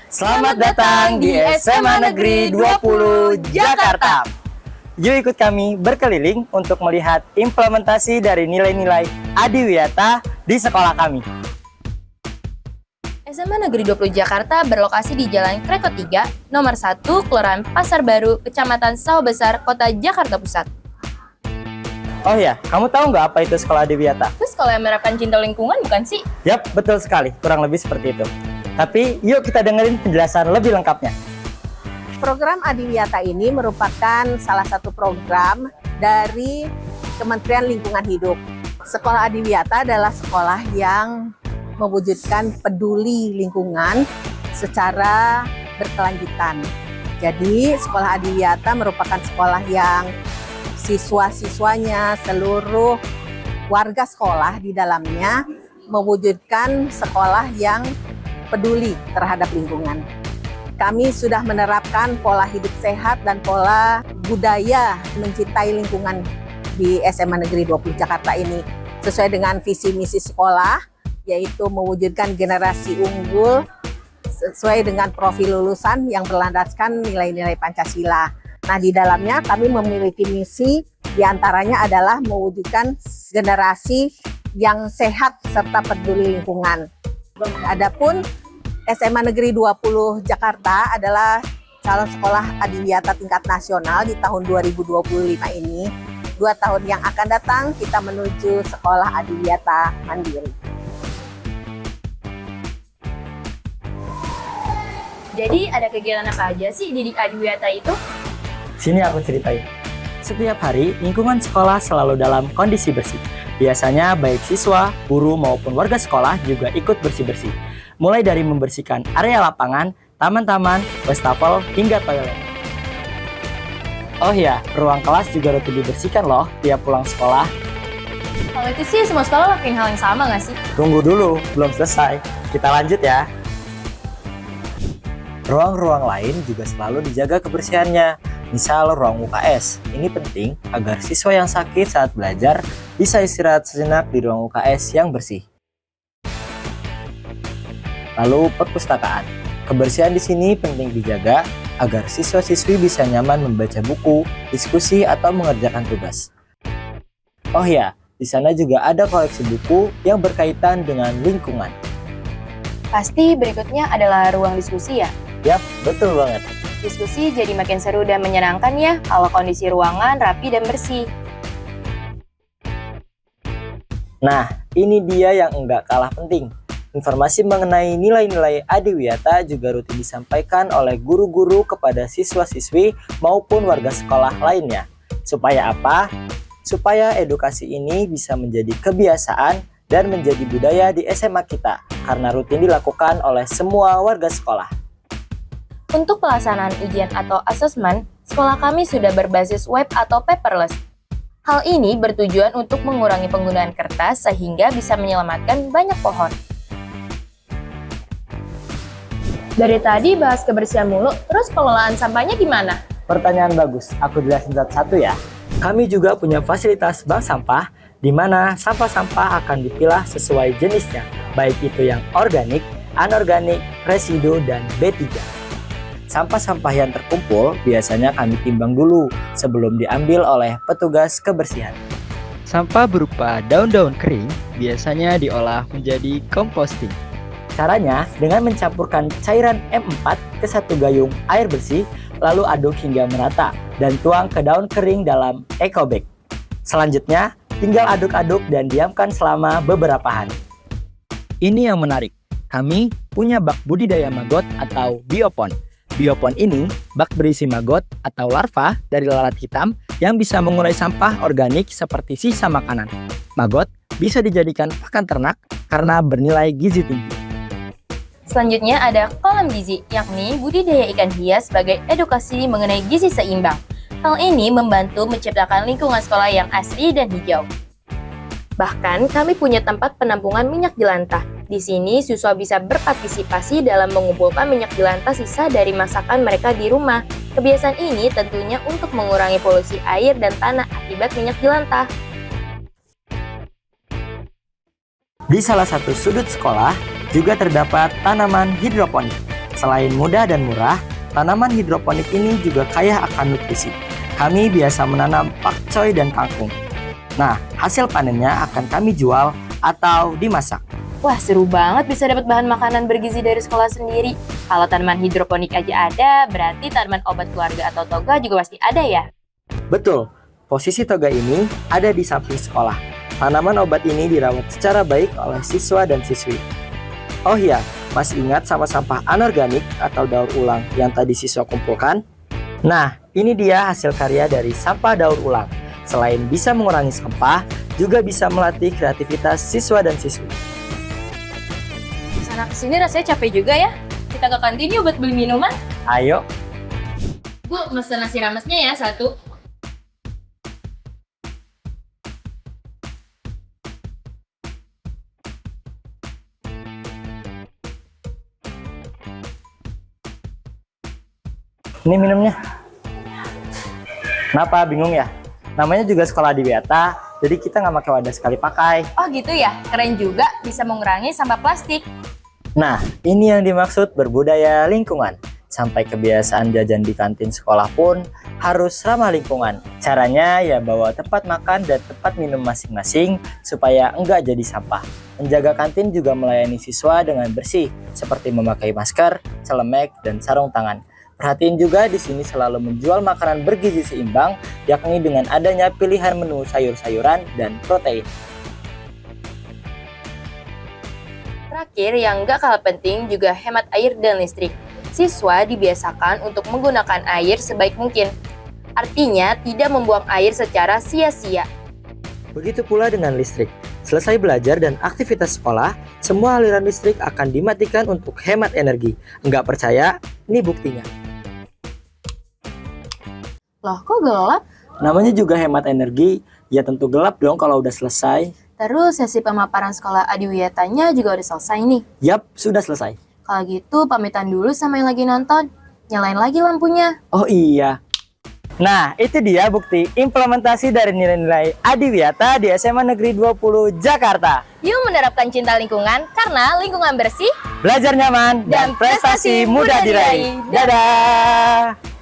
Selamat datang di SMA Negeri 20 Jakarta. Yuk ikut kami berkeliling untuk melihat implementasi dari nilai-nilai Adiwiyata di sekolah kami. SMA Negeri 20 Jakarta berlokasi di Jalan Kreko 3, nomor 1, Kelurahan Pasar Baru, Kecamatan Sawah Besar, Kota Jakarta Pusat. Oh ya, kamu tahu nggak apa itu sekolah Adiwiyata? Itu sekolah yang menerapkan cinta lingkungan bukan sih? Yap, betul sekali. Kurang lebih seperti itu. Tapi yuk kita dengerin penjelasan lebih lengkapnya. Program Adiwiyata ini merupakan salah satu program dari Kementerian Lingkungan Hidup. Sekolah Adiwiyata adalah sekolah yang mewujudkan peduli lingkungan secara berkelanjutan. Jadi sekolah Adiwiyata merupakan sekolah yang siswa-siswanya, seluruh warga sekolah di dalamnya mewujudkan sekolah yang peduli terhadap lingkungan. Kami sudah menerapkan pola hidup sehat dan pola budaya mencintai lingkungan di SMA Negeri 20 Jakarta ini sesuai dengan visi misi sekolah, yaitu mewujudkan generasi unggul sesuai dengan profil lulusan yang berlandaskan nilai-nilai Pancasila. Nah, di dalamnya kami memiliki misi, diantaranya adalah mewujudkan generasi yang sehat serta peduli lingkungan. Adapun SMA Negeri 20 Jakarta adalah calon sekolah Adiwiyata tingkat nasional di tahun 2025 ini. 2 tahun yang akan datang kita menuju sekolah Adiwiyata Mandiri. Jadi ada kegiatan apa aja sih di Adiwiyata itu? Sini aku ceritain. Setiap hari, lingkungan sekolah selalu dalam kondisi bersih. Biasanya baik siswa, guru, maupun warga sekolah juga ikut bersih-bersih. Mulai dari membersihkan area lapangan, taman-taman, wastafel, hingga toilet. Oh ya, ruang kelas juga rutin dibersihkan loh tiap pulang sekolah. Kalau itu sih semua sekolah lakuin hal yang sama nggak sih? Tunggu dulu, belum selesai. Kita lanjut ya. Ruang-ruang lain juga selalu dijaga kebersihannya. Misal ruang UKS, ini penting agar siswa yang sakit saat belajar bisa istirahat sejenak di ruang UKS yang bersih. Lalu perpustakaan, kebersihan di sini penting dijaga agar siswa-siswi bisa nyaman membaca buku, diskusi, atau mengerjakan tugas. Oh ya, di sana juga ada koleksi buku yang berkaitan dengan lingkungan. Pasti berikutnya adalah ruang diskusi ya? Yap, betul banget. Diskusi jadi makin seru dan menyenangkan ya kalau kondisi ruangan rapi dan bersih. Nah, ini dia yang enggak kalah penting. Informasi mengenai nilai-nilai Adiwiyata juga rutin disampaikan oleh guru-guru kepada siswa-siswi maupun warga sekolah lainnya. Supaya apa? Supaya edukasi ini bisa menjadi kebiasaan dan menjadi budaya di SMA kita, karena rutin dilakukan oleh semua warga sekolah. Untuk pelaksanaan ujian atau asesmen, sekolah kami sudah berbasis web atau paperless. Hal ini bertujuan untuk mengurangi penggunaan kertas sehingga bisa menyelamatkan banyak pohon. Dari tadi bahas kebersihan mulu, terus pengelolaan sampahnya gimana? Pertanyaan bagus, aku jelasin satu-satu ya. Kami juga punya fasilitas bank sampah, di mana sampah-sampah akan dipilah sesuai jenisnya, baik itu yang organik, anorganik, residu, dan B3. Sampah-sampah yang terkumpul biasanya kami timbang dulu sebelum diambil oleh petugas kebersihan. Sampah berupa daun-daun kering biasanya diolah menjadi composting. Caranya dengan mencampurkan cairan M4 ke 1 gayung air bersih, lalu aduk hingga merata dan tuang ke daun kering dalam eco bag. Selanjutnya, tinggal aduk-aduk dan diamkan selama beberapa hari. Ini yang menarik, kami punya bak budidaya maggot atau biopon. Biopon ini bak berisi maggot atau larva dari lalat hitam yang bisa mengurai sampah organik seperti sisa makanan. Maggot bisa dijadikan pakan ternak karena bernilai gizi tinggi. Selanjutnya ada kolam gizi, yakni budidaya ikan hias sebagai edukasi mengenai gizi seimbang. Hal ini membantu menciptakan lingkungan sekolah yang asri dan hijau. Bahkan kami punya tempat penampungan minyak jelantah. Di sini siswa bisa berpartisipasi dalam mengumpulkan minyak jelantah sisa dari masakan mereka di rumah. Kebiasaan ini tentunya untuk mengurangi polusi air dan tanah akibat minyak jelantah. Di salah satu sudut sekolah juga terdapat tanaman hidroponik. Selain mudah dan murah, tanaman hidroponik ini juga kaya akan nutrisi. Kami biasa menanam pakcoy dan kangkung. Nah, hasil panennya akan kami jual atau dimasak. Wah, seru banget bisa dapat bahan makanan bergizi dari sekolah sendiri. Kalau tanaman hidroponik aja ada, berarti tanaman obat keluarga atau toga juga pasti ada ya? Betul, posisi toga ini ada di samping sekolah. Tanaman obat ini dirawat secara baik oleh siswa dan siswi. Oh iya, masih ingat sama sampah anorganik atau daur ulang yang tadi siswa kumpulkan? Nah, ini dia hasil karya dari sampah daur ulang. Selain bisa mengurangi sampah, juga bisa melatih kreativitas siswa dan siswi. Sana kesini rasanya capek juga ya. Kita ke kantin yuk buat beli minuman. Ayo, Bu, mesen nasi ramesnya ya, 1. ini minumnya. Kenapa bingung ya? Namanya juga sekolah Adiwiyata, jadi kita nggak pakai wadah sekali pakai. Oh gitu ya, keren juga bisa mengurangi sampah plastik. Nah, ini yang dimaksud berbudaya lingkungan. Sampai kebiasaan jajan di kantin sekolah pun harus ramah lingkungan. Caranya ya bawa tempat makan dan tempat minum masing-masing supaya enggak jadi sampah. Menjaga kantin juga melayani siswa dengan bersih, seperti memakai masker, celemek, dan sarung tangan. Perhatiin juga di sini selalu menjual makanan bergizi seimbang, yakni dengan adanya pilihan menu sayur-sayuran dan protein. Terakhir, yang gak kalah penting juga hemat air dan listrik. Siswa dibiasakan untuk menggunakan air sebaik mungkin. Artinya, tidak membuang air secara sia-sia. Begitu pula dengan listrik. Selesai belajar dan aktivitas sekolah, semua aliran listrik akan dimatikan untuk hemat energi. Enggak percaya? Ini buktinya. Loh, kok gelap? Namanya juga hemat energi, ya tentu gelap dong kalau udah selesai. Terus sesi pemaparan sekolah Adiwiyatanya juga udah selesai nih. Yap, sudah selesai. Kalau gitu pamitan dulu sama yang lagi nonton. Nyalain lagi lampunya. Oh iya. Nah, itu dia bukti implementasi dari nilai-nilai Adiwiyata di SMA Negeri 20 Jakarta. Yuk menerapkan cinta lingkungan karena lingkungan bersih Belajar nyaman dan prestasi mudah diraih. Dadah!